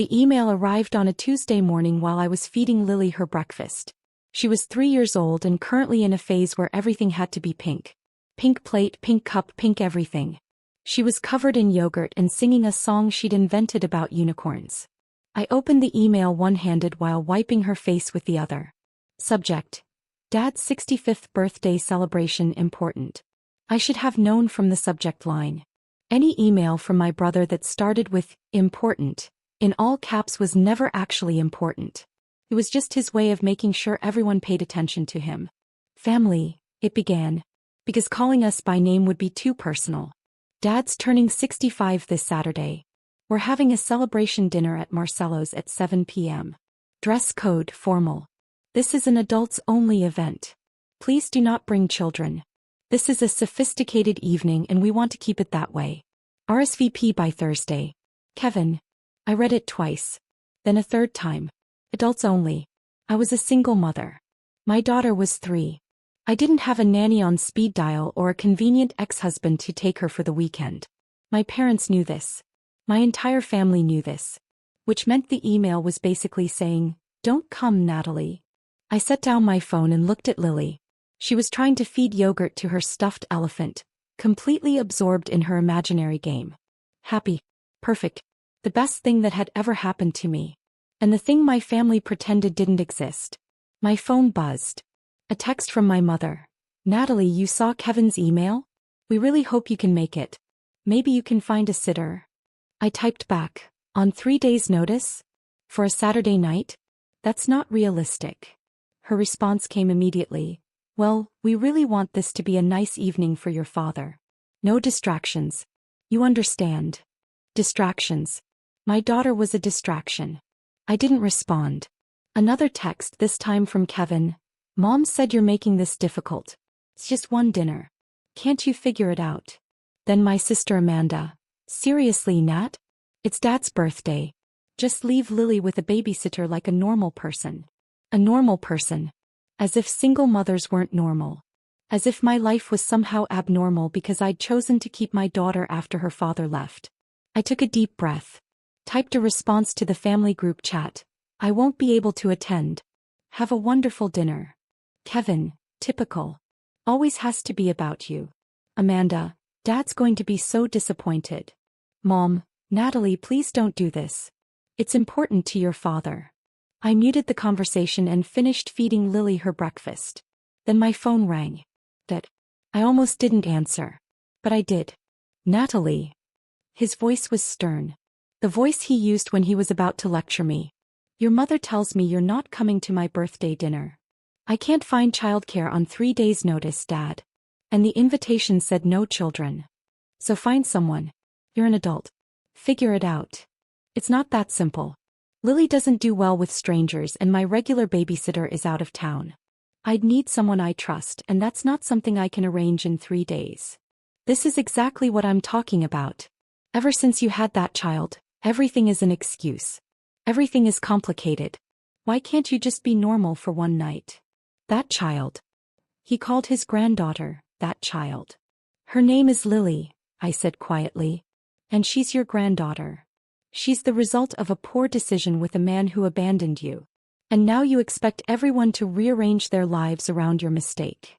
The email arrived on a Tuesday morning while I was feeding Lily her breakfast. She was 3 years old and currently in a phase where everything had to be pink. Pink plate, pink cup, pink everything. She was covered in yogurt and singing a song she'd invented about unicorns. I opened the email one-handed while wiping her face with the other. Subject: Dad's 65th birthday celebration important. I should have known from the subject line. Any email from my brother that started with important in all caps was never actually important. It was just his way of making sure everyone paid attention to him. Family, it began, because calling us by name would be too personal. Dad's turning 65 this Saturday. We're having a celebration dinner at Marcelo's at 7 p.m. Dress code formal. This is an adults-only event. Please do not bring children. This is a sophisticated evening and we want to keep it that way. RSVP by Thursday. Kevin. I read it twice. Then a third time. Adults only. I was a single mother. My daughter was 3. I didn't have a nanny on speed dial or a convenient ex-husband to take her for the weekend. My parents knew this. My entire family knew this. Which meant the email was basically saying, "Don't come, Natalie." I set down my phone and looked at Lily. She was trying to feed yogurt to her stuffed elephant, completely absorbed in her imaginary game. Happy. Perfect. The best thing that had ever happened to me. And the thing my family pretended didn't exist. My phone buzzed. A text from my mother. "Natalie, you saw Kevin's email? We really hope you can make it. Maybe you can find a sitter." I typed back, "On 3 days' notice? For a Saturday night? That's not realistic." Her response came immediately. "Well, we really want this to be a nice evening for your father. No distractions. You understand." Distractions. My daughter was a distraction. I didn't respond. Another text, this time from Kevin. "Mom said you're making this difficult. It's just one dinner. Can't you figure it out?" Then my sister Amanda. "Seriously, Nat? It's Dad's birthday. Just leave Lily with a babysitter like a normal person." A normal person. As if single mothers weren't normal. As if my life was somehow abnormal because I'd chosen to keep my daughter after her father left. I took a deep breath. Typed a response to the family group chat. "I won't be able to attend. Have a wonderful dinner." Kevin, typical. "Always has to be about you." Amanda, "Dad's going to be so disappointed." Mom, "Natalie, please don't do this. It's important to your father." I muted the conversation and finished feeding Lily her breakfast. Then my phone rang. I almost didn't answer. But I did. "Natalie." His voice was stern. The voice he used when he was about to lecture me. "Your mother tells me you're not coming to my birthday dinner. I can't find childcare on 3 days' notice, Dad. And the invitation said no children. So find someone. You're an adult. Figure it out. It's not that simple. Lily doesn't do well with strangers and my regular babysitter is out of town. I'd need someone I trust and that's not something I can arrange in 3 days. This is exactly what I'm talking about. Ever since you had that child, everything is an excuse. Everything is complicated. Why can't you just be normal for one night?" That child. He called his granddaughter, that child. "Her name is Lily," I said quietly. "And she's your granddaughter. She's the result of a poor decision with a man who abandoned you. And now you expect everyone to rearrange their lives around your mistake."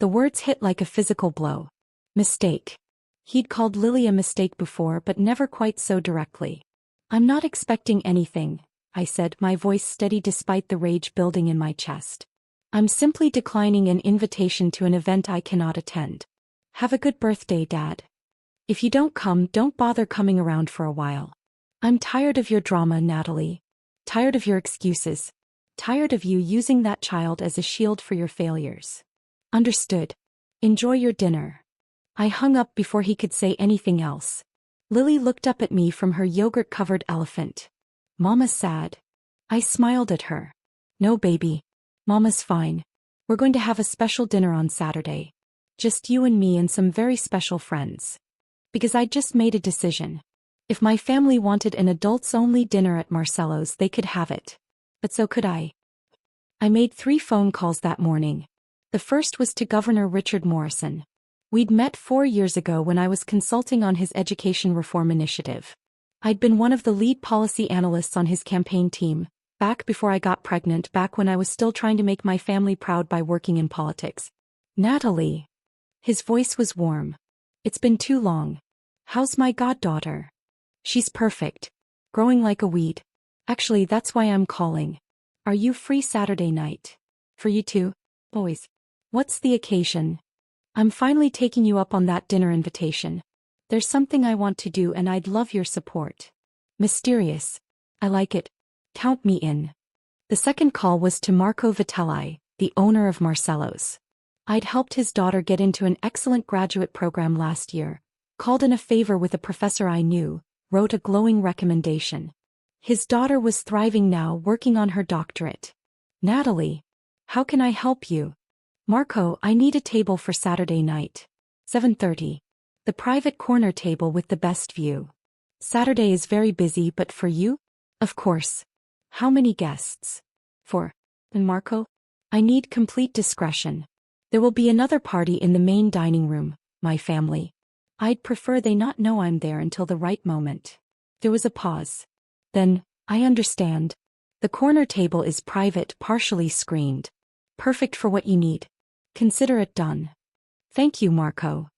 The words hit like a physical blow. Mistake. He'd called Lily a mistake before but never quite so directly. "I'm not expecting anything," I said, my voice steady despite the rage building in my chest. "I'm simply declining an invitation to an event I cannot attend. Have a good birthday, Dad. If you don't come, don't bother coming around for a while. I'm tired of your drama, Natalie. Tired of your excuses. Tired of you using that child as a shield for your failures. Understood. Enjoy your dinner." I hung up before he could say anything else. Lily looked up at me from her yogurt-covered elephant. "Mama's sad." I smiled at her. "No, baby. Mama's fine. We're going to have a special dinner on Saturday. Just you and me and some very special friends. Because I just made a decision. If my family wanted an adults-only dinner at Marcelo's, they could have it. But so could I. I made 3 phone calls that morning. The first was to Governor Richard Morrison. We'd met 4 years ago when I was consulting on his education reform initiative. I'd been one of the lead policy analysts on his campaign team, back before I got pregnant, back when I was still trying to make my family proud by working in politics. Natalie. His voice was warm. It's been too long. How's my goddaughter? She's perfect. Growing like a weed. Actually, that's why I'm calling. Are you free Saturday night? For you two, boys. What's the occasion? I'm finally taking you up on that dinner invitation. There's something I want to do and I'd love your support. Mysterious. I like it. Count me in. The second call was to Marco Vitelli, the owner of Marcelo's. I'd helped his daughter get into an excellent graduate program last year, called in a favor with a professor I knew, wrote a glowing recommendation. His daughter was thriving now, working on her doctorate. Natalie. How can I help you? Marco, I need a table for Saturday night. 7:30. The private corner table with the best view. Saturday is very busy, but for you? Of course. How many guests? 4. And Marco? I need complete discretion. There will be another party in the main dining room, my family. I'd prefer they not know I'm there until the right moment. There was a pause. Then, I understand. The corner table is private, partially screened. Perfect for what you need. Consider it done. Thank you, Marco.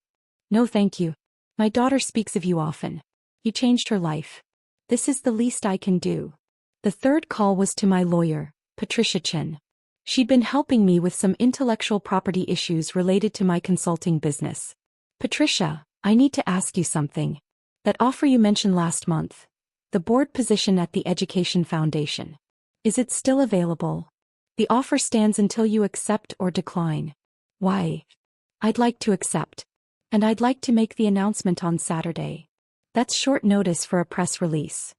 No thank you. My daughter speaks of you often. You changed her life. This is the least I can do. The third call was to my lawyer, Patricia Chin. She'd been helping me with some intellectual property issues related to my consulting business. Patricia, I need to ask you something. That offer you mentioned last month, the board position at the Education Foundation. Is it still available? The offer stands until you accept or decline. Why? I'd like to accept. And I'd like to make the announcement on Saturday. That's short notice for a press release.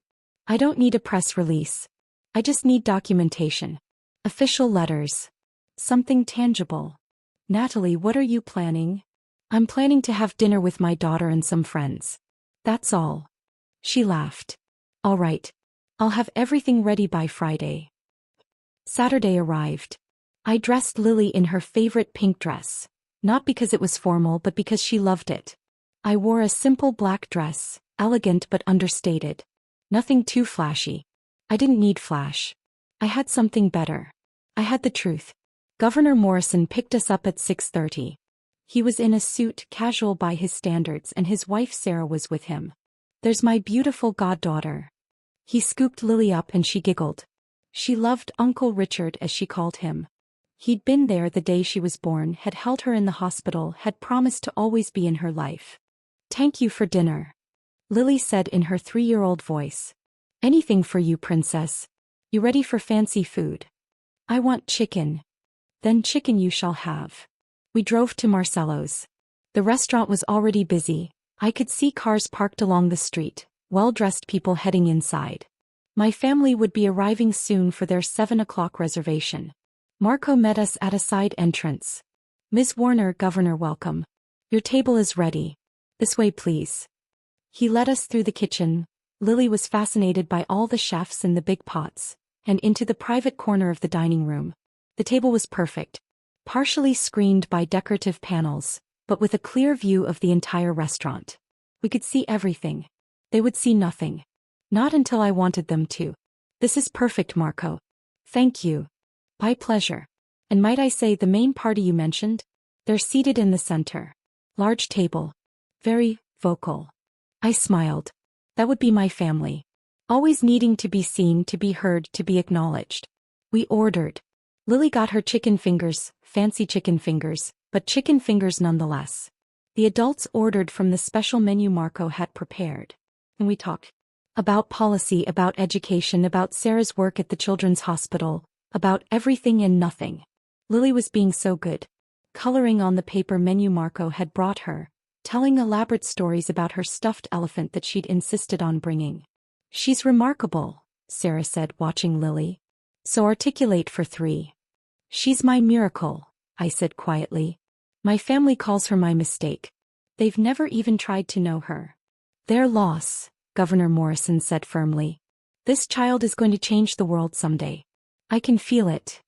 I don't need a press release. I just need documentation. Official letters. Something tangible. Natalie, what are you planning? I'm planning to have dinner with my daughter and some friends. That's all. She laughed. All right. I'll have everything ready by Friday. Saturday arrived. I dressed Lily in her favorite pink dress. Not because it was formal, but because she loved it. I wore a simple black dress, elegant but understated. Nothing too flashy. I didn't need flash. I had something better. I had the truth. Governor Morrison picked us up at 6:30. He was in a suit, casual by his standards, and his wife Sarah was with him. There's my beautiful goddaughter. He scooped Lily up and she giggled. She loved Uncle Richard, as she called him. He'd been there the day she was born, had held her in the hospital, had promised to always be in her life. Thank you for dinner. Lily said in her 3-year-old voice. Anything for you, princess. You ready for fancy food? I want chicken. Then chicken you shall have. We drove to Marcelo's. The restaurant was already busy. I could see cars parked along the street, well-dressed people heading inside. My family would be arriving soon for their 7 o'clock reservation. Marco met us at a side entrance. Ms. Warner, Governor, welcome. Your table is ready. This way, please. He led us through the kitchen. Lily was fascinated by all the chefs and the big pots, and into the private corner of the dining room. The table was perfect, partially screened by decorative panels, but with a clear view of the entire restaurant. We could see everything. They would see nothing. Not until I wanted them to. This is perfect, Marco. Thank you. My pleasure. And might I say the main party you mentioned? They're seated in the center. Large table. Very vocal. I smiled. That would be my family. Always needing to be seen, to be heard, to be acknowledged. We ordered. Lily got her chicken fingers, fancy chicken fingers, but chicken fingers nonetheless. The adults ordered from the special menu Marco had prepared. And we talked. About policy, about education, about Sarah's work at the Children's Hospital, about everything and nothing. Lily was being so good. Coloring on the paper menu Marco had brought her, telling elaborate stories about her stuffed elephant that she'd insisted on bringing. She's remarkable, Sarah said, watching Lily. So articulate for 3. She's my miracle, I said quietly. My family calls her my mistake. They've never even tried to know her. Their loss, Governor Morrison said firmly. This child is going to change the world someday. I can feel it.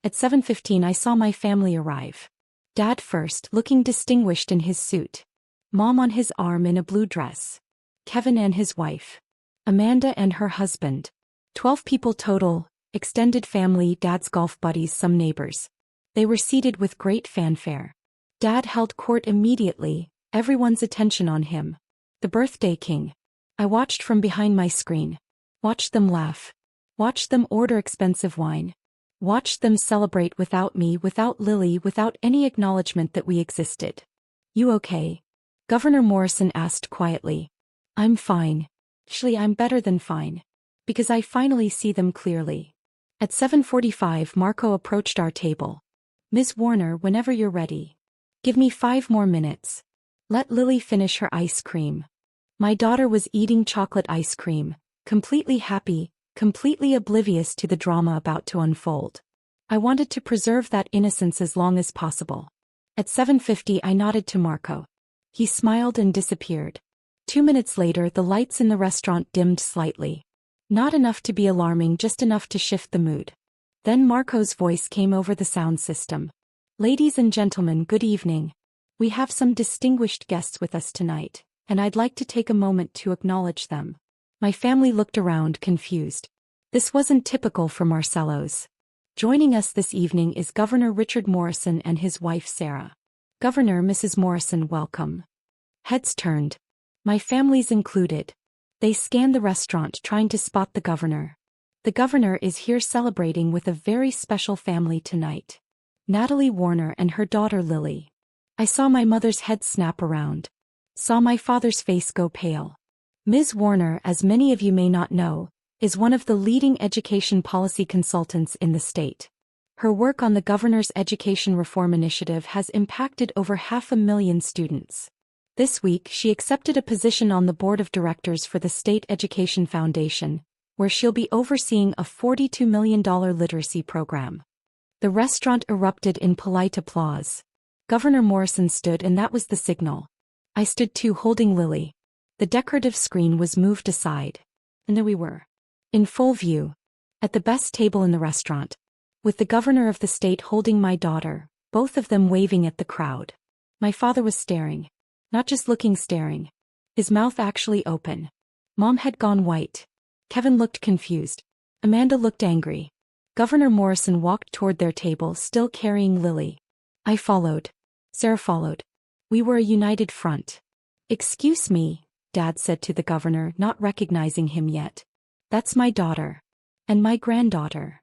At 7:15 I saw my family arrive. Dad first, looking distinguished in his suit. Mom on his arm in a blue dress. Kevin and his wife. Amanda and her husband. 12 people total, extended family, Dad's golf buddies, some neighbors. They were seated with great fanfare. Dad held court immediately, everyone's attention on him. The birthday king. I watched from behind my screen. Watched them laugh. Watched them order expensive wine. Watched them celebrate without me, without Lily, without any acknowledgement that we existed. You okay? Governor Morrison asked quietly. I'm fine. Actually, I'm better than fine. Because I finally see them clearly. At 7:45, Marco approached our table. Ms. Warner, whenever you're ready. Give me 5 more minutes. Let Lily finish her ice cream. My daughter was eating chocolate ice cream, completely happy, completely oblivious to the drama about to unfold. I wanted to preserve that innocence as long as possible. At 7:50, I nodded to Marco. He smiled and disappeared. 2 minutes later, the lights in the restaurant dimmed slightly. Not enough to be alarming, just enough to shift the mood. Then Marco's voice came over the sound system. Ladies and gentlemen, good evening. We have some distinguished guests with us tonight, and I'd like to take a moment to acknowledge them. My family looked around, confused. This wasn't typical for Marcelo's. Joining us this evening is Governor Richard Morrison and his wife Sarah. Governor, Mrs. Morrison, welcome. Heads turned. My family's included. They scanned the restaurant, trying to spot the governor. The governor is here celebrating with a very special family tonight. Natalie Warner and her daughter Lily. I saw my mother's head snap around. Saw my father's face go pale. Ms. Warner, as many of you may not know, is one of the leading education policy consultants in the state. Her work on the governor's education reform initiative has impacted over 500,000 students. This week, she accepted a position on the board of directors for the State Education Foundation, where she'll be overseeing a $42 million literacy program. The restaurant erupted in polite applause. Governor Morrison stood, and that was the signal. I stood too, holding Lily. The decorative screen was moved aside. And there we were. In full view. At the best table in the restaurant. With the governor of the state holding my daughter, both of them waving at the crowd. My father was staring. Not just looking, staring. His mouth actually open. Mom had gone white. Kevin looked confused. Amanda looked angry. Governor Morrison walked toward their table, still carrying Lily. I followed. Sarah followed. We were a united front. Excuse me, Dad said to the governor, not recognizing him yet. That's my daughter. And my granddaughter.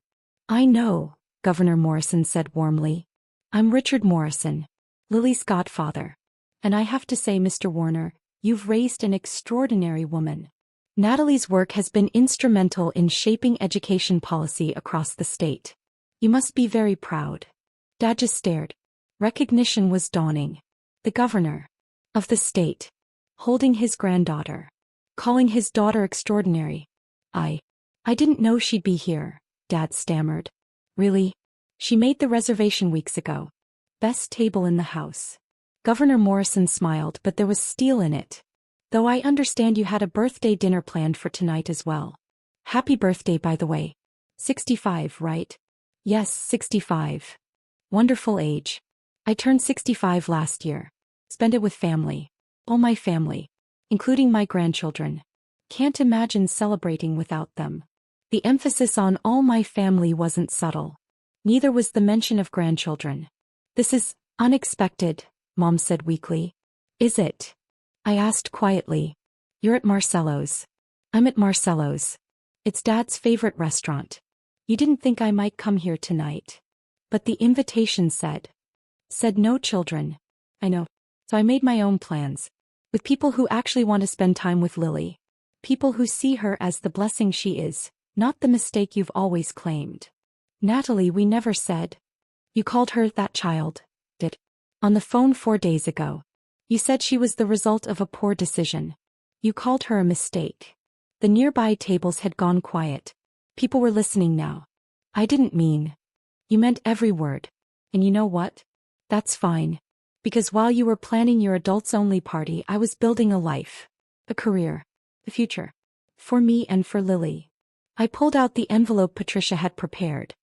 I know, Governor Morrison said warmly. I'm Richard Morrison, Lily's godfather. And I have to say, Mr. Warner, you've raised an extraordinary woman. Natalie's work has been instrumental in shaping education policy across the state. You must be very proud. Dad just stared. Recognition was dawning. The governor of the state, holding his granddaughter, calling his daughter extraordinary. I didn't know she'd be here, Dad stammered. Really? She made the reservation weeks ago. Best table in the house. Governor Morrison smiled, but there was steel in it. Though I understand you had a birthday dinner planned for tonight as well. Happy birthday, by the way. 65, right? Yes, 65. Wonderful age. I turned 65 last year. Spend it with family. All my family. Including my grandchildren. Can't imagine celebrating without them. The emphasis on all my family wasn't subtle. Neither was the mention of grandchildren. This is unexpected, Mom said weakly. Is it? I asked quietly. You're at Marcelo's. I'm at Marcelo's. It's Dad's favorite restaurant. You didn't think I might come here tonight. But the invitation said no children. I know. So I made my own plans. With people who actually want to spend time with Lily. People who see her as the blessing she is, not the mistake you've always claimed. Natalie, we never said. You called her that child, did? On the phone 4 days ago. You said she was the result of a poor decision. You called her a mistake. The nearby tables had gone quiet. People were listening now. I didn't mean. You meant every word. And you know what? That's fine. Because while you were planning your adults-only party, I was building a life. A career. A future. For me and for Lily. I pulled out the envelope Patricia had prepared.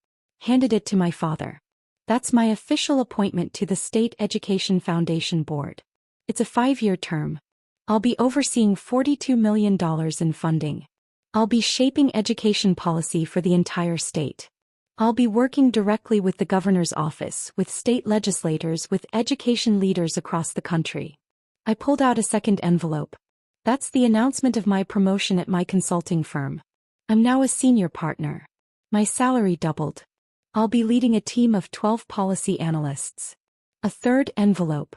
Handed it to my father. That's my official appointment to the State Education Foundation Board. It's a 5-year term. I'll be overseeing $42 million in funding. I'll be shaping education policy for the entire state. I'll be working directly with the governor's office, with state legislators, with education leaders across the country. I pulled out a second envelope. That's the announcement of my promotion at my consulting firm. I'm now a senior partner. My salary doubled. I'll be leading a team of 12 policy analysts. A third envelope.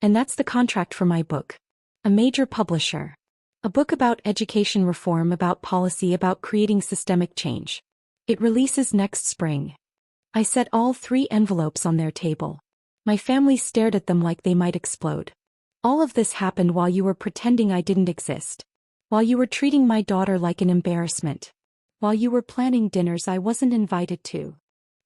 And that's the contract for my book. A major publisher. A book about education reform, about policy, about creating systemic change. It releases next spring. I set all 3 envelopes on their table. My family stared at them like they might explode. All of this happened while you were pretending I didn't exist. While you were treating my daughter like an embarrassment. While you were planning dinners I wasn't invited to.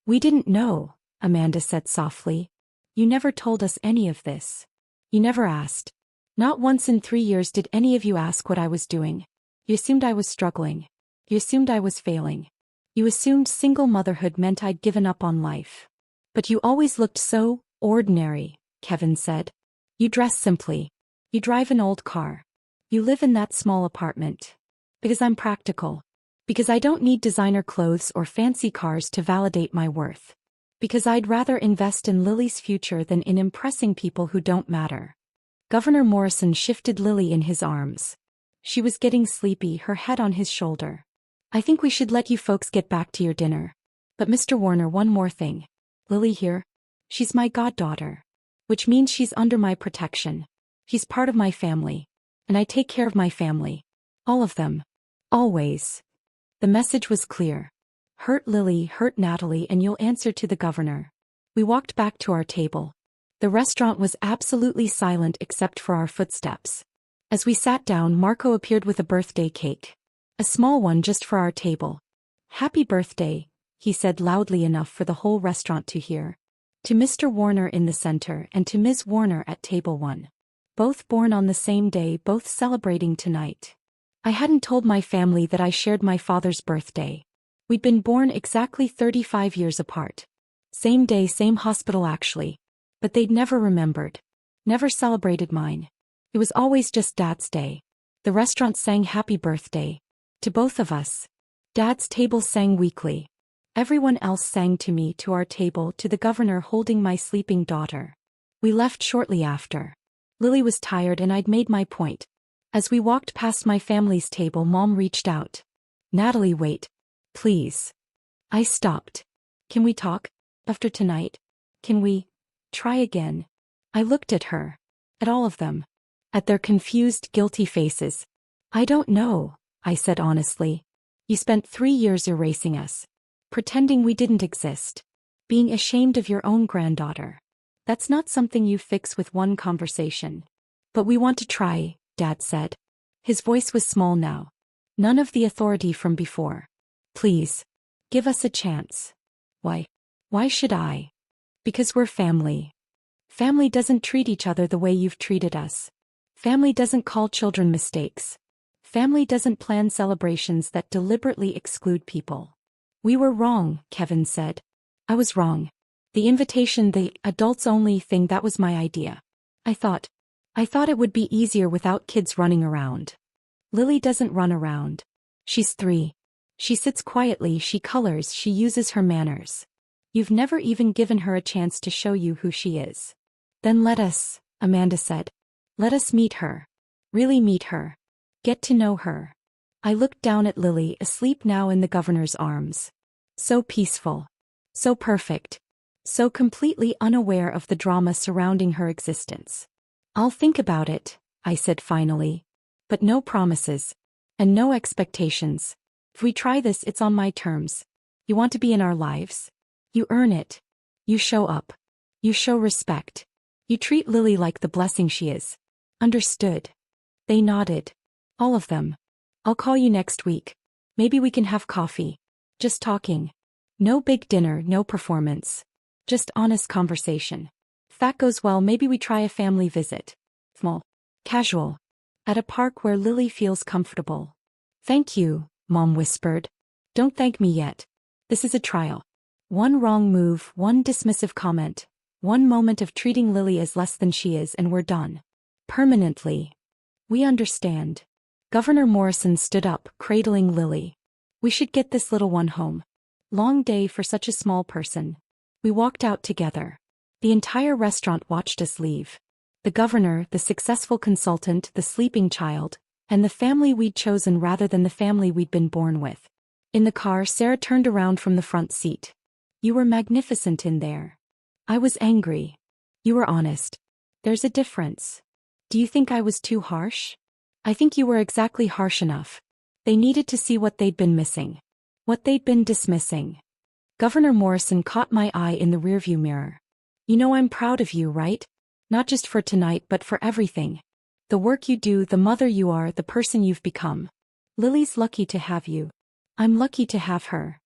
We didn't know, Amanda said softly. You never told us any of this. You never asked. Not once in 3 years did any of you ask what I was doing. You assumed I was struggling. You assumed I was failing. You assumed single motherhood meant I'd given up on life. But you always looked so ordinary, Kevin said. You dress simply. You drive an old car. You live in that small apartment. Because I'm practical. Because I don't need designer clothes or fancy cars to validate my worth. Because I'd rather invest in Lily's future than in impressing people who don't matter. Governor Morrison shifted Lily in his arms. She was getting sleepy, her head on his shoulder. I think we should let you folks get back to your dinner. But Mr. Warner, one more thing. Lily here? She's my goddaughter. Which means she's under my protection. She's part of my family. And I take care of my family. All of them. Always. The message was clear. Hurt Lily, hurt Natalie, and you'll answer to the governor. We walked back to our table. The restaurant was absolutely silent except for our footsteps. As we sat down, Marco appeared with a birthday cake. A small one just for our table. Happy birthday, he said loudly enough for the whole restaurant to hear. To Mr. Warner in the center and to Ms. Warner at table 1. Both born on the same day, both celebrating tonight. I hadn't told my family that I shared my father's birthday. We'd been born exactly 35 years apart. Same day, same hospital actually. But they'd never remembered. Never celebrated mine. It was always just Dad's day. The restaurant sang happy birthday. To both of us. Dad's table sang weekly. Everyone else sang to me, to our table, to the governor holding my sleeping daughter. We left shortly after. Lily was tired and I'd made my point. As we walked past my family's table, Mom reached out. Natalie, wait. Please. I stopped. Can we talk? After tonight? Can we try again? I looked at her. At all of them. At their confused, guilty faces. I don't know, I said honestly. You spent 3 years erasing us. Pretending we didn't exist. Being ashamed of your own granddaughter. That's not something you fix with one conversation. But we want to try, Dad said. His voice was small now. None of the authority from before. Please. Give us a chance. Why? Why should I? Because we're family. Family doesn't treat each other the way you've treated us. Family doesn't call children mistakes. Family doesn't plan celebrations that deliberately exclude people. We were wrong, Kevin said. I was wrong. The invitation, the adults-only thing, that was my idea. I thought it would be easier without kids running around. Lily doesn't run around. She's 3. She sits quietly, she colors, she uses her manners. You've never even given her a chance to show you who she is. Then let us, Amanda said. Let us meet her. Really meet her. Get to know her. I looked down at Lily, asleep now in the governor's arms. So peaceful. So perfect. So completely unaware of the drama surrounding her existence. I'll think about it, I said finally. But no promises. And no expectations. If we try this, it's on my terms. You want to be in our lives? You earn it. You show up. You show respect. You treat Lily like the blessing she is. Understood. They nodded. All of them. I'll call you next week. Maybe we can have coffee. Just talking. No big dinner, no performance. Just honest conversation. If that goes well, maybe we try a family visit. Small. Casual. At a park where Lily feels comfortable. Thank you, Mom whispered. Don't thank me yet. This is a trial. One wrong move, one dismissive comment. One moment of treating Lily as less than she is, and we're done. Permanently. We understand. Governor Morrison stood up, cradling Lily. We should get this little one home. Long day for such a small person. We walked out together. The entire restaurant watched us leave. The governor, the successful consultant, the sleeping child, and the family we'd chosen rather than the family we'd been born with. In the car, Sarah turned around from the front seat. You were magnificent in there. I was angry. You were honest. There's a difference. Do you think I was too harsh? I think you were exactly harsh enough. They needed to see what they'd been missing. What they'd been dismissing. Governor Morrison caught my eye in the rearview mirror. You know I'm proud of you, right? Not just for tonight but for everything. The work you do, the mother you are, the person you've become. Lily's lucky to have you. I'm lucky to have her.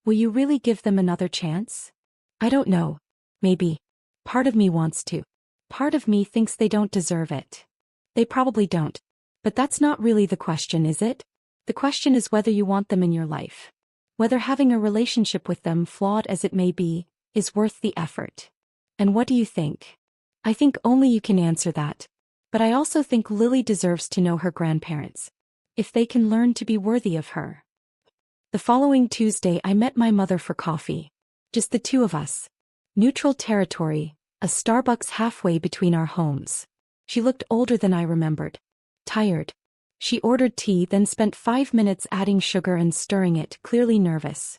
Will you really give them another chance? I don't know. Maybe. Part of me wants to. Part of me thinks they don't deserve it. They probably don't. But that's not really the question, is it? The question is whether you want them in your life. Whether having a relationship with them, flawed as it may be, is worth the effort. And what do you think? I think only you can answer that. But I also think Lily deserves to know her grandparents. If they can learn to be worthy of her. The following Tuesday I met my mother for coffee. Just the two of us. Neutral territory, a Starbucks halfway between our homes. She looked older than I remembered. Tired. She ordered tea, then spent 5 minutes adding sugar and stirring it, clearly nervous.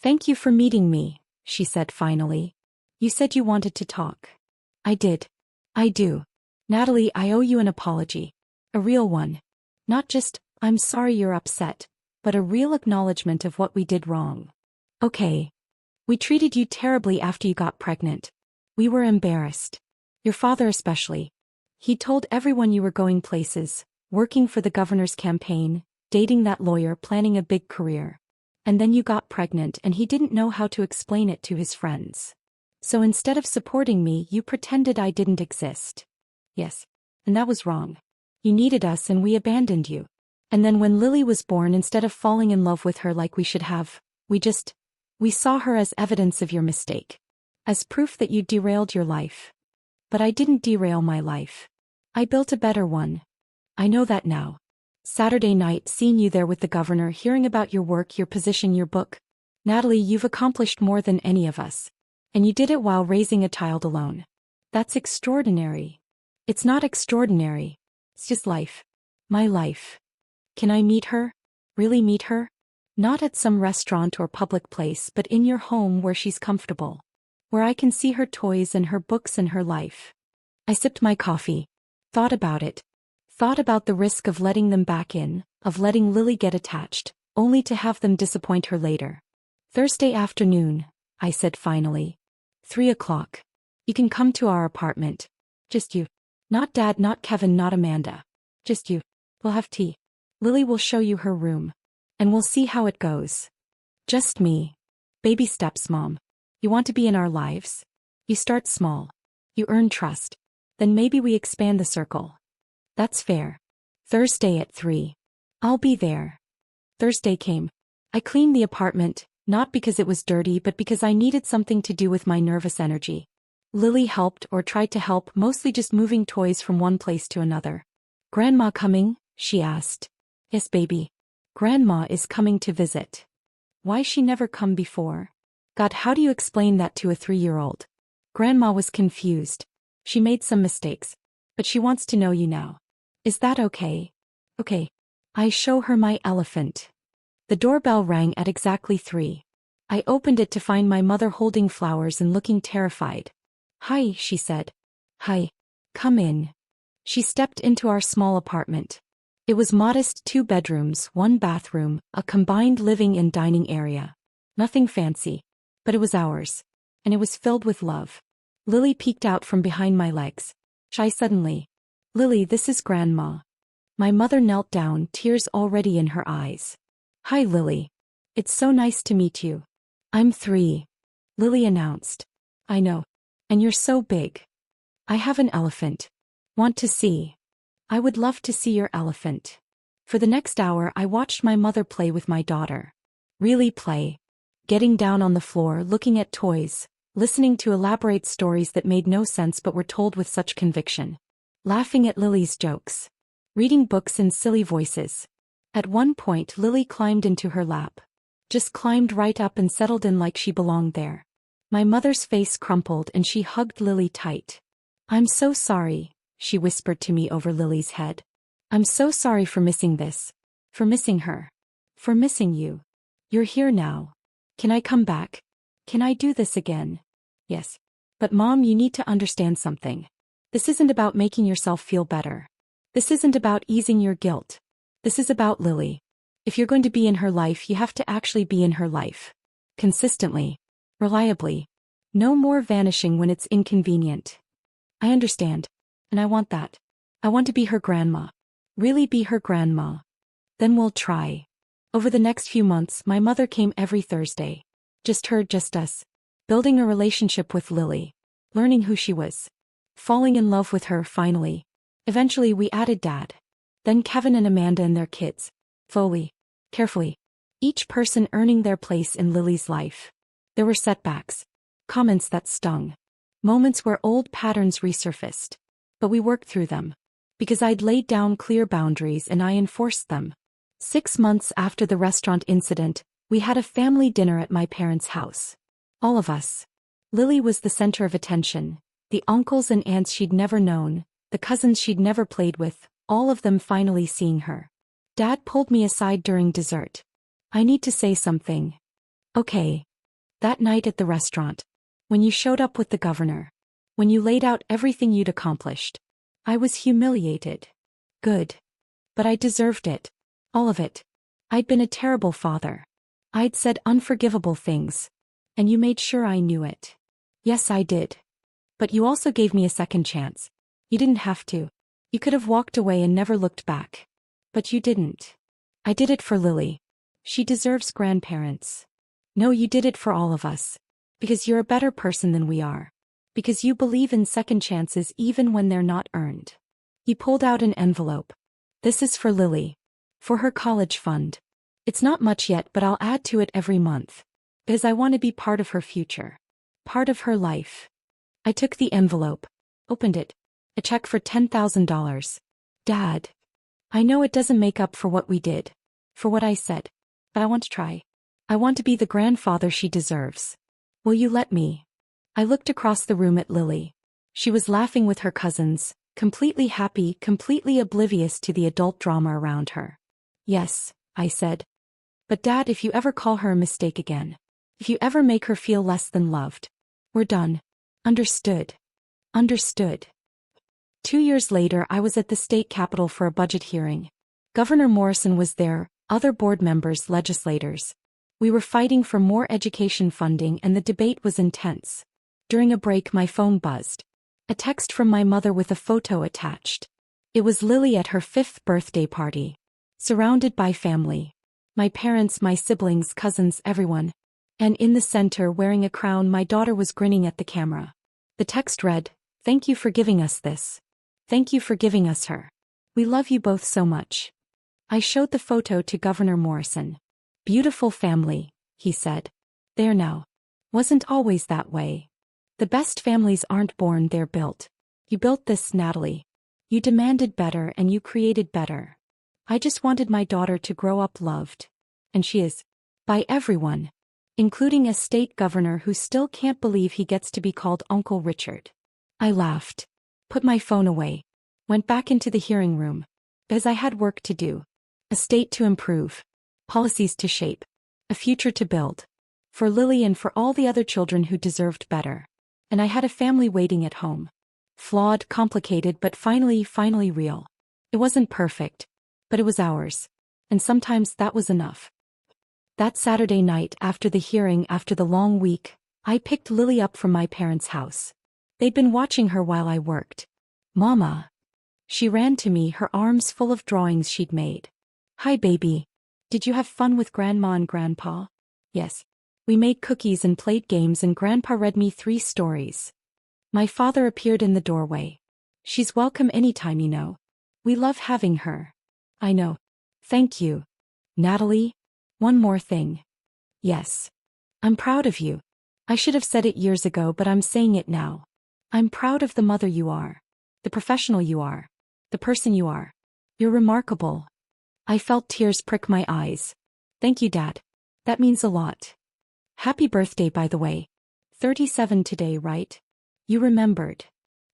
Thank you for meeting me, she said finally. You said you wanted to talk. I did. I do. Natalie, I owe you an apology. A real one. Not just, I'm sorry you're upset, but a real acknowledgement of what we did wrong. Okay. We treated you terribly after you got pregnant. We were embarrassed. Your father especially. He told everyone you were going places, working for the governor's campaign, dating that lawyer, planning a big career. And then you got pregnant and he didn't know how to explain it to his friends. So instead of supporting me, you pretended I didn't exist. Yes. And that was wrong. You needed us and we abandoned you. And then when Lily was born, instead of falling in love with her like we should have, we saw her as evidence of your mistake. As proof that you derailed your life. But I didn't derail my life. I built a better one. I know that now. Saturday night, seeing you there with the governor, hearing about your work, your position, your book. Natalie, you've accomplished more than any of us. And you did it while raising a child alone. That's extraordinary. It's not extraordinary. It's just life. My life. Can I meet her? Really meet her? Not at some restaurant or public place, but in your home where she's comfortable. Where I can see her toys and her books and her life. I sipped my coffee. Thought about it. Thought about the risk of letting them back in, of letting Lily get attached, only to have them disappoint her later. Thursday afternoon, I said finally. 3 o'clock. You can come to our apartment. Just you. Not Dad, not Kevin, not Amanda. Just you. We'll have tea. Lily will show you her room. And we'll see how it goes. Just me. Baby steps, Mom. You want to be in our lives? You start small. You earn trust. Then maybe we expand the circle. That's fair. Thursday at 3. I'll be there. Thursday came. I cleaned the apartment, not because it was dirty but because I needed something to do with my nervous energy. Lily helped or tried to help, mostly just moving toys from one place to another. Grandma coming? She asked. Yes, baby. Grandma is coming to visit. Why she never come before? God, how do you explain that to a 3-year-old? Grandma was confused. She made some mistakes. But she wants to know you now. Is that okay? Okay. I show her my elephant. The doorbell rang at exactly 3. I opened it to find my mother holding flowers and looking terrified. Hi, she said. Hi. Come in. She stepped into our small apartment. It was modest, 2 bedrooms, 1 bathroom, a combined living and dining area. Nothing fancy. But it was ours. And it was filled with love. Lily peeked out from behind my legs. Shy suddenly. Lily, this is Grandma. My mother knelt down, tears already in her eyes. Hi, Lily. It's so nice to meet you. I'm 3. Lily announced. I know. And you're so big. I have an elephant. Want to see? I would love to see your elephant. For the next hour I watched my mother play with my daughter. Really play. Getting down on the floor, looking at toys, listening to elaborate stories that made no sense but were told with such conviction. Laughing at Lily's jokes. reading books in silly voices. At one point, Lily climbed into her lap. Just climbed right up and settled in like she belonged there. My mother's face crumpled and she hugged Lily tight. "I'm so sorry," she whispered to me over Lily's head. "I'm so sorry for missing this. For missing her. For missing you. You're here now. Can I come back? Can I do this again?" "Yes. But Mom, you need to understand something. This isn't about making yourself feel better. This isn't about easing your guilt. This is about Lily. If you're going to be in her life, you have to actually be in her life. Consistently. Reliably. No more vanishing when it's inconvenient. I understand. And I want that. I want to be her grandma. Really be her grandma. Then we'll try." Over the next few months, my mother came every Thursday. Just her, just us. Building a relationship with Lily. Learning who she was. Falling in love with her, finally. Eventually we added Dad. Then Kevin and Amanda and their kids. Slowly. Carefully. Each person earning their place in Lily's life. There were setbacks. Comments that stung. Moments where old patterns resurfaced. But we worked through them. Because I'd laid down clear boundaries and I enforced them. 6 months after the restaurant incident, we had a family dinner at my parents' house. All of us. Lily was the center of attention. The uncles and aunts she'd never known, the cousins she'd never played with, all of them finally seeing her. Dad pulled me aside during dessert. "I need to say something." "Okay." "That night at the restaurant. When you showed up with the governor. When you laid out everything you'd accomplished. I was humiliated." "Good. But I deserved it. All of it. I'd been a terrible father. I'd said unforgivable things. And you made sure I knew it." "Yes, I did. But you also gave me a second chance. You didn't have to. You could have walked away and never looked back. But you didn't. I did it for Lily. She deserves grandparents. No, you did it for all of us. Because you're a better person than we are. Because you believe in second chances even when they're not earned." He pulled out an envelope. "This is for Lily. For her college fund. It's not much yet, but I'll add to it every month. Because I want to be part of her future. Part of her life." I took the envelope. Opened it. A check for $10,000. "Dad. I know it doesn't make up for what we did. For what I said. But I want to try. I want to be the grandfather she deserves. Will you let me?" I looked across the room at Lily. She was laughing with her cousins, completely happy, completely oblivious to the adult drama around her. "Yes," I said. "But Dad, if you ever call her a mistake again. If you ever make her feel less than loved. We're done. Understood." "Understood." 2 years later, I was at the state capitol for a budget hearing. Governor Morrison was there, other board members, legislators. We were fighting for more education funding and the debate was intense. During a break, my phone buzzed. A text from my mother with a photo attached. It was Lily at her 5th birthday party. Surrounded by family. My parents, my siblings, cousins, everyone. And in the center, wearing a crown, my daughter was grinning at the camera. The text read, "Thank you for giving us this. Thank you for giving us her. We love you both so much." I showed the photo to Governor Morrison. "Beautiful family," he said. "There now. Wasn't always that way. The best families aren't born, they're built. You built this, Natalie. You demanded better and you created better. I just wanted my daughter to grow up loved. And she is. By everyone. Including a state governor who still can't believe he gets to be called Uncle Richard." I laughed. Put my phone away. Went back into the hearing room. Because I had work to do. A state to improve. Policies to shape. A future to build. For Lily and for all the other children who deserved better. And I had a family waiting at home. Flawed, complicated, but finally real. It wasn't perfect. But it was ours. And sometimes that was enough. That Saturday night, after the hearing, after the long week, I picked Lily up from my parents' house. They'd been watching her while I worked. "Mama." She ran to me, her arms full of drawings she'd made. "Hi, baby. Did you have fun with Grandma and Grandpa?" "Yes. We made cookies and played games and Grandpa read me 3 stories. My father appeared in the doorway. "She's welcome anytime, you know. We love having her." "I know. Thank you. Natalie, one more thing." "Yes. I'm proud of you. I should have said it years ago, but I'm saying it now. I'm proud of the mother you are. The professional you are. The person you are. You're remarkable. I felt tears prick my eyes. Thank you, Dad. That means a lot. Happy birthday, by the way. 37 today, right? You remembered.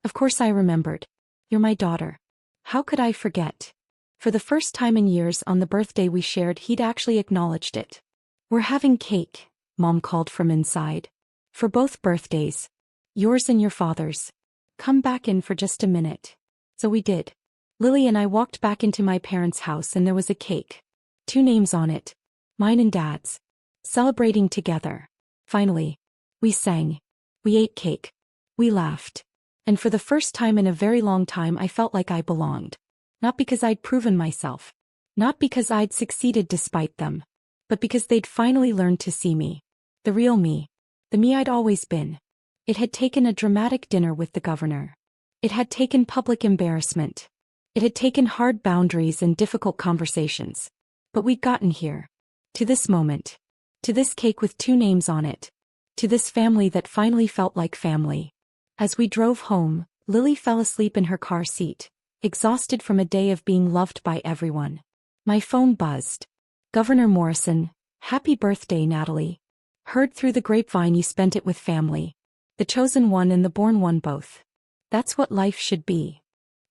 Of course I remembered. You're my daughter. How could I forget? For the first time in years on the birthday we shared, he'd actually acknowledged it. We're having cake, Mom called from inside. For both birthdays. Yours and your father's. Come back in for just a minute. So we did. Lily and I walked back into my parents' house and there was a cake. 2 names on it. Mine and Dad's. Celebrating together. Finally. We sang. We ate cake. We laughed. And for the first time in a very long time I felt like I belonged. Not because I'd proven myself. Not because I'd succeeded despite them. But because they'd finally learned to see me. The real me. The me I'd always been. It had taken a dramatic dinner with the governor. It had taken public embarrassment. It had taken hard boundaries and difficult conversations. But we'd gotten here. To this moment. To this cake with 2 names on it. To this family that finally felt like family. As we drove home, Lily fell asleep in her car seat, exhausted from a day of being loved by everyone. My phone buzzed. Governor Morrison, happy birthday, Natalie. Heard through the grapevine you spent it with family. The chosen one and the born one both. That's what life should be.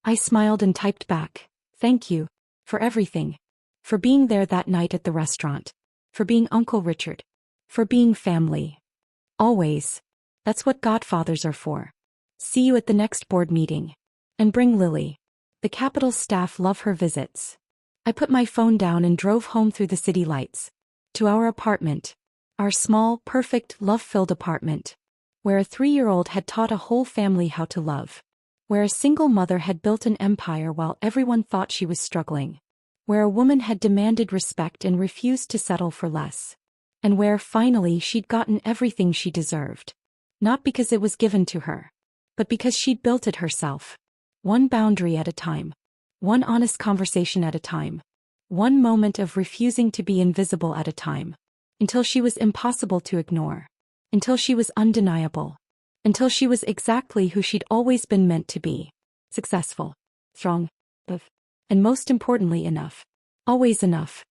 I smiled and typed back, thank you. For everything. For being there that night at the restaurant. For being Uncle Richard. For being family. Always. That's what godfathers are for. See you at the next board meeting. And bring Lily. The Capitol staff love her visits. I put my phone down and drove home through the city lights. To our apartment. Our small, perfect, love-filled apartment. Where a 3-year-old had taught a whole family how to love. Where a single mother had built an empire while everyone thought she was struggling. Where a woman had demanded respect and refused to settle for less. And where, finally, she'd gotten everything she deserved. Not because it was given to her. But because she'd built it herself. One boundary at a time. One honest conversation at a time. One moment of refusing to be invisible at a time. Until she was impossible to ignore. Until she was undeniable. Until she was exactly who she'd always been meant to be. Successful. Strong. And most importantly, enough. Always enough.